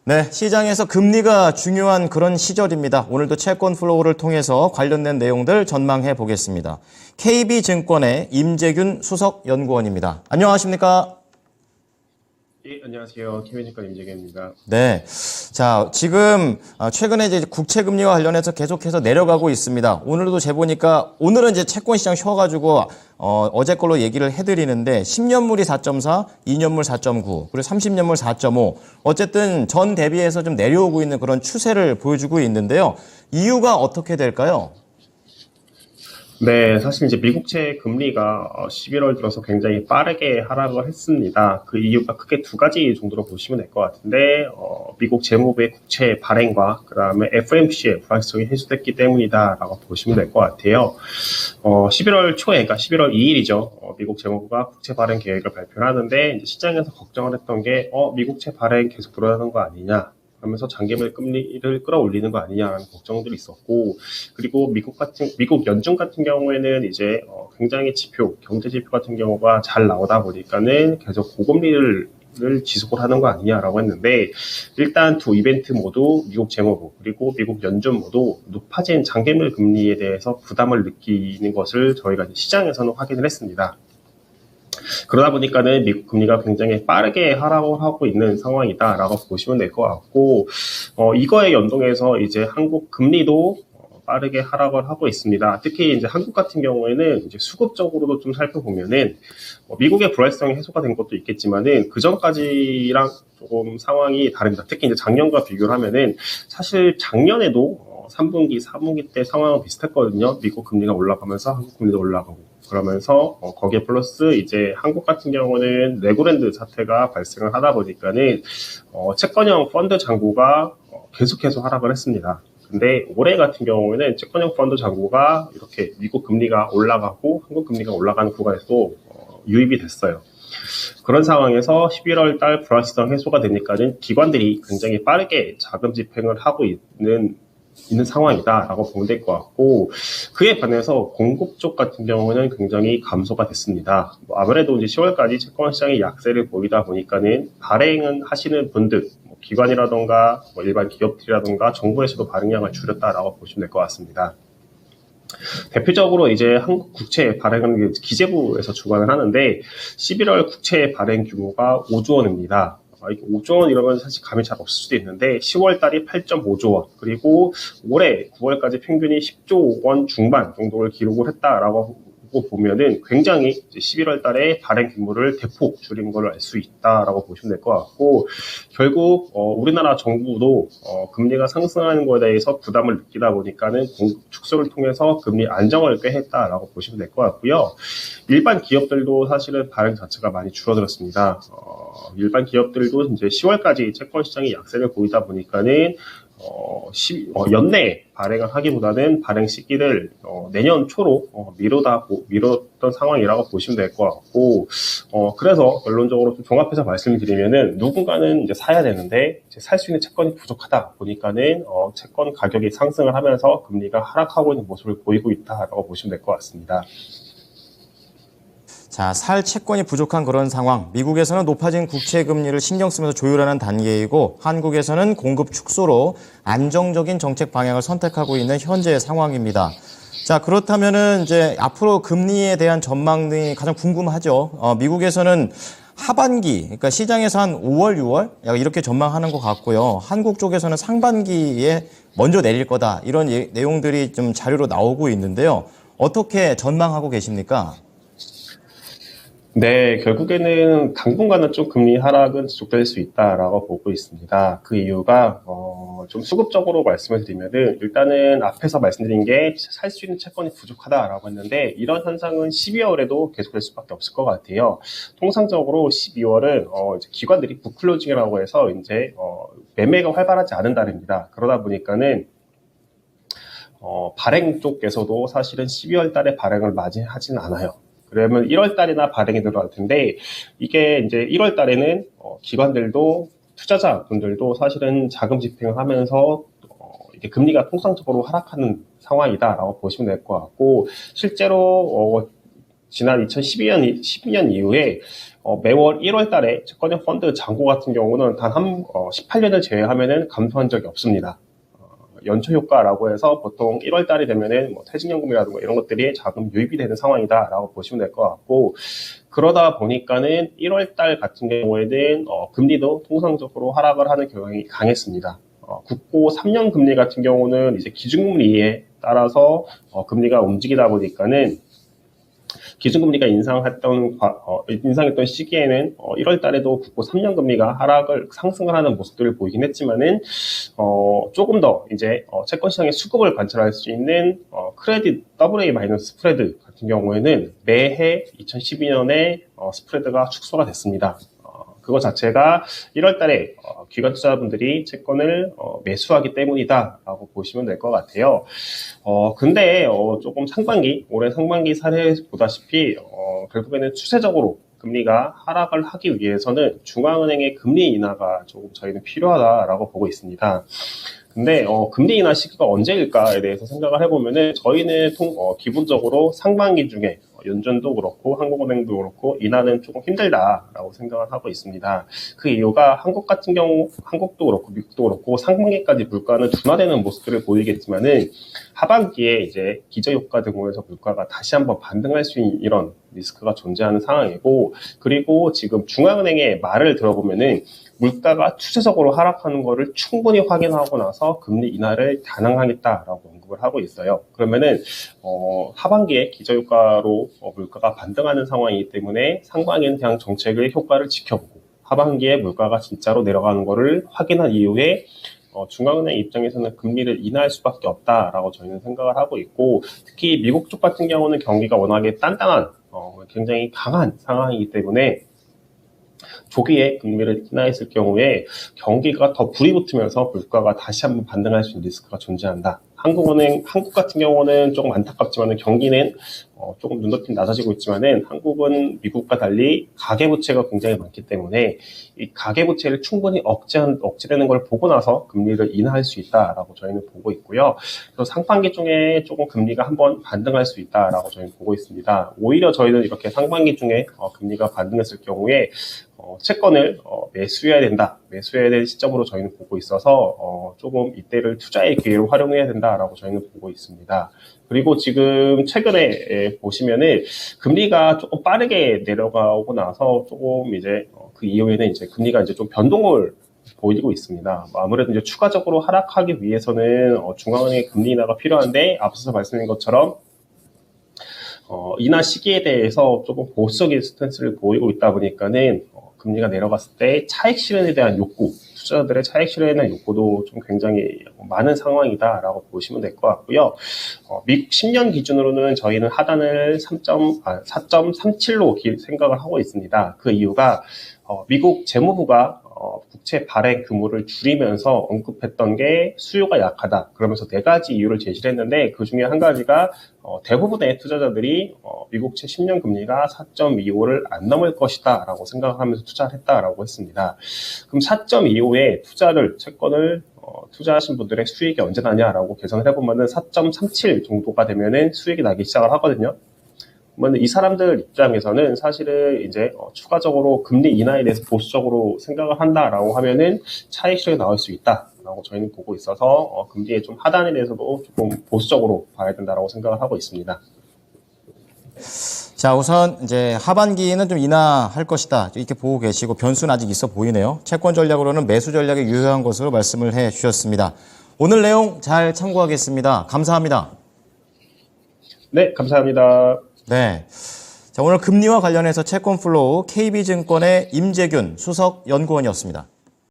네, 시장에서 금리가 중요한 그런 시절입니다. 오늘도 채권 플로우를 통해서 관련된 내용들 전망해 보겠습니다. KB증권의 임재균 수석연구원입니다. 안녕하십니까? 예, 안녕하세요. 김현진권 임재경입니다. 네. 자, 지금 최근에 이제 국채 금리와 관련해서 계속해서 내려가고 있습니다. 오늘도 재보니까 오늘은 이제 채권 시장 쉬어가지고 어제 걸로 얘기를 해드리는데 10년물이 4.4, 2년물 4.9, 그리고 30년물 4.5. 어쨌든 전 대비해서 좀 내려오고 있는 그런 추세를 보여주고 있는데요. 이유가 어떻게 될까요? 네, 사실 이제 미국채 금리가 11월 들어서 굉장히 빠르게 하락을 했습니다. 그 이유가 크게 두 가지 정도로 보시면 될 것 같은데, 미국 재무부의 국채 발행과 그 다음에 FOMC의 불확실성이 해소됐기 때문이다라고 보시면 될 것 같아요. 11월 초에, 그러니까 11월 2일이죠. 미국 재무부가 국채 발행 계획을 발표하는데, 이제 시장에서 걱정을 했던 게, 미국채 발행 계속 늘어나는 거 아니냐. 그러면서 장기물 금리를 끌어올리는 거 아니냐라는 걱정들이 있었고, 그리고 미국 연준 같은 경우에는 이제 굉장히 경제 지표 같은 경우가 잘 나오다 보니까는 계속 고금리를 지속을 하는 거 아니냐라고 했는데, 일단 두 이벤트 모두 미국 재무부 그리고 미국 연준 모두 높아진 장기물 금리에 대해서 부담을 느끼는 것을 저희가 시장에서는 확인을 했습니다. 그러다 보니까는 미국 금리가 굉장히 빠르게 하락을 하고 있는 상황이다라고 보시면 될 것 같고, 이거에 연동해서 이제 한국 금리도 빠르게 하락을 하고 있습니다. 특히 이제 한국 같은 경우에는 이제 수급적으로도 좀 살펴보면은 미국의 불확실성이 해소가 된 것도 있겠지만은 그 전까지랑 조금 상황이 다릅니다. 특히 이제 작년과 비교를 하면은 사실 작년에도 3분기, 4분기 때 상황은 비슷했거든요. 미국 금리가 올라가면서 한국 금리도 올라가고. 그러면서 거기에 플러스 이제 한국 같은 경우는 레고랜드 사태가 발생을 하다 보니까는 채권형 펀드 잔고가 계속해서 하락을 했습니다. 근데 올해 같은 경우에는 채권형 펀드 잔고가 이렇게 미국 금리가 올라가고 한국 금리가 올라가는 구간에서 유입이 됐어요. 그런 상황에서 11월 달 불확실성 해소가 되니까는 기관들이 굉장히 빠르게 자금 집행을 하고 있는 상황이다라고 보면 될 것 같고, 그에 반해서 공급 쪽 같은 경우는 굉장히 감소가 됐습니다. 아무래도 이제 10월까지 채권 시장이 약세를 보이다 보니까는 발행은 하시는 분들, 기관이라던가 일반 기업들이라던가 정부에서도 발행량을 줄였다라고 보시면 될 것 같습니다. 대표적으로 이제 한국 국채 발행은 기재부에서 주관을 하는데 11월 국채 발행 규모가 5조 원입니다. 5조 원 이러면 사실 감이 잘 없을 수도 있는데 10월 달이 8.5조 원, 그리고 올해 9월까지 평균이 10조 원 중반 정도를 기록을 했다라고 보면은 굉장히 11월 달에 발행 규모를 대폭 줄인 걸 알 수 있다라고 보시면 될 것 같고, 결국 우리나라 정부도 금리가 상승하는 것에 대해서 부담을 느끼다 보니까는 공급 축소를 통해서 금리 안정을 꾀했다라고 보시면 될 것 같고요. 일반 기업들도 사실은 발행 자체가 많이 줄어들었습니다. 일반 기업들도 이제 10월까지 채권 시장이 약세를 보이다 보니까는 연내 발행을 하기보다는 발행 시기를 내년 초로 미뤘던 상황이라고 보시면 될 것 같고, 그래서 결론적으로 좀 종합해서 말씀드리면은 누군가는 이제 사야 되는데 살 수 있는 채권이 부족하다 보니까는 채권 가격이 상승을 하면서 금리가 하락하고 있는 모습을 보이고 있다라고 보시면 될 것 같습니다. 자, 살 채권이 부족한 그런 상황. 미국에서는 높아진 국채 금리를 신경 쓰면서 조율하는 단계이고, 한국에서는 공급 축소로 안정적인 정책 방향을 선택하고 있는 현재의 상황입니다. 자, 그렇다면은 이제 앞으로 금리에 대한 전망이 가장 궁금하죠. 미국에서는 하반기, 그러니까 시장에서 한 5월, 6월 이렇게 전망하는 것 같고요. 한국 쪽에서는 상반기에 먼저 내릴 거다. 이런 내용들이 좀 자료로 나오고 있는데요. 어떻게 전망하고 계십니까? 네, 결국에는 당분간은 좀 금리 하락은 지속될 수 있다라고 보고 있습니다. 그 이유가 좀 수급적으로 말씀을 드리면은, 일단은 앞에서 말씀드린 게 살 수 있는 채권이 부족하다라고 했는데, 이런 현상은 12월에도 계속될 수밖에 없을 것 같아요. 통상적으로 12월은 이제 기관들이 북클로징이라고 해서 이제 매매가 활발하지 않은 달입니다. 그러다 보니까는 발행 쪽에서도 사실은 12월 달에 발행을 맞이하진 않아요. 그러면 1월 달이나 발행이 들어갈 텐데, 이게 이제 1월 달에는 기관들도 투자자분들도 사실은 자금 집행을 하면서 이게 금리가 통상적으로 하락하는 상황이다라고 보시면 될 것 같고, 실제로 지난 2012년 이후에 매월 1월 달에 채권형 펀드 잔고 같은 경우는 단 18년을 제외하면은 감소한 적이 없습니다. 연초 효과라고 해서 보통 1월 달이 되면은 뭐 퇴직연금이라든가 이런 것들이 자금 유입이 되는 상황이다라고 보시면 될 것 같고, 그러다 보니까는 1월 달 같은 경우에는 금리도 통상적으로 하락을 하는 경향이 강했습니다. 국고 3년 금리 같은 경우는 이제 기준금리에 따라서 금리가 움직이다 보니까는 기준금리가 인상했던 시기에는 1월 달에도 국고 3년 금리가 상승을 하는 모습들을 보이긴 했지만은 조금 더 이제 채권 시장의 수급을 관찰할 수 있는 크레딧 AA- 스프레드 같은 경우에는 매해 2012년에 스프레드가 축소가 됐습니다. 그거 자체가 1월 달에 기관 투자자분들이 채권을 매수하기 때문이다라고 보시면 될 것 같아요. 근데 조금 올해 상반기 사례 보다시피 결국에는 추세적으로 금리가 하락을 하기 위해서는 중앙은행의 금리 인하가 조금 저희는 필요하다라고 보고 있습니다. 근데 금리 인하 시기가 언제일까에 대해서 생각을 해보면은 저희는 기본적으로 상반기 중에 연준도 그렇고 한국은행도 그렇고 인하는 조금 힘들다라고 생각을 하고 있습니다. 그 이유가 한국도 그렇고 미국도 그렇고 상반기까지 물가는 둔화되는 모습들을 보이겠지만은 하반기에 이제 기저효과 등으로 해서 물가가 다시 한번 반등할 수 있는 이런 리스크가 존재하는 상황이고, 그리고 지금 중앙은행의 말을 들어보면은 물가가 추세적으로 하락하는 것을 충분히 확인하고 나서 금리 인하를 단행하겠다라고 언급을 하고 있어요. 그러면은 하반기에 기저효과로 물가가 반등하는 상황이기 때문에 상반기는 그냥 정책의 효과를 지켜보고 하반기에 물가가 진짜로 내려가는 것을 확인한 이후에 중앙은행 입장에서는 금리를 인하할 수밖에 없다라고 저희는 생각을 하고 있고, 특히 미국 쪽 같은 경우는 경기가 워낙에 단단한 굉장히 강한 상황이기 때문에 조기에 금리를 인하했을 경우에 경기가 더 불이 붙으면서 물가가 다시 한번 반등할 수 있는 리스크가 존재한다. 한국 같은 경우는 조금 안타깝지만은 경기는 조금 눈높이는 낮아지고 있지만은 한국은 미국과 달리 가계부채가 굉장히 많기 때문에 이 가계부채를 충분히 억제되는 걸 보고 나서 금리를 인하할 수 있다라고 저희는 보고 있고요. 그래서 상반기 중에 조금 금리가 한번 반등할 수 있다라고 저희는 보고 있습니다. 오히려 저희는 이렇게 상반기 중에 금리가 반등했을 경우에 채권을 매수해야 될 시점으로 저희는 보고 있어서 조금 이때를 투자의 기회로 활용해야 된다라고 저희는 보고 있습니다. 그리고 지금 최근에 보시면은 금리가 조금 빠르게 내려가고 나서 조금 이제 그 이후에는 이제 금리가 이제 좀 변동을 보이고 있습니다. 아무래도 이제 추가적으로 하락하기 위해서는 중앙은행의 금리 인하가 필요한데, 앞서서 말씀드린 것처럼 인하 시기에 대해서 조금 보수적인 스탠스를 보이고 있다 보니까는 금리가 내려갔을 때 차익 실현에 대한 욕구, 투자자들의 차익 실현에 대한 욕구도 좀 굉장히 많은 상황이다라고 보시면 될 것 같고요. 미국 10년 기준으로는 저희는 하단을 4.37로 생각을 하고 있습니다. 그 이유가 미국 재무부가 국채 발행 규모를 줄이면서 언급했던 게 수요가 약하다. 그러면서 4가지 이유를 제시를 했는데, 그 중에 한 가지가 대부분의 투자자들이 미국채 10년 금리가 4.25를 안 넘을 것이다 라고 생각하면서 투자를 했다라고 했습니다. 그럼 4.25에 채권을 투자하신 분들의 수익이 언제 나냐라고 계산을 해보면은 4.37 정도가 되면은 수익이 나기 시작을 하거든요. 그러면 이 사람들 입장에서는 사실은 이제 추가적으로 금리 인하에 대해서 보수적으로 생각을 한다라고 하면은 차익 실현이 나올 수 있다라고 저희는 보고 있어서 금리의 좀 하단에 대해서도 조금 보수적으로 봐야 된다라고 생각을 하고 있습니다. 자, 우선 이제 하반기에는 좀 인하할 것이다 이렇게 보고 계시고, 변수는 아직 있어 보이네요. 채권 전략으로는 매수 전략이 유효한 것으로 말씀을 해 주셨습니다. 오늘 내용 잘 참고하겠습니다. 감사합니다. 네, 감사합니다. 네. 자, 오늘 금리와 관련해서 채권 플로우 KB증권의 임재균 수석 연구원이었습니다.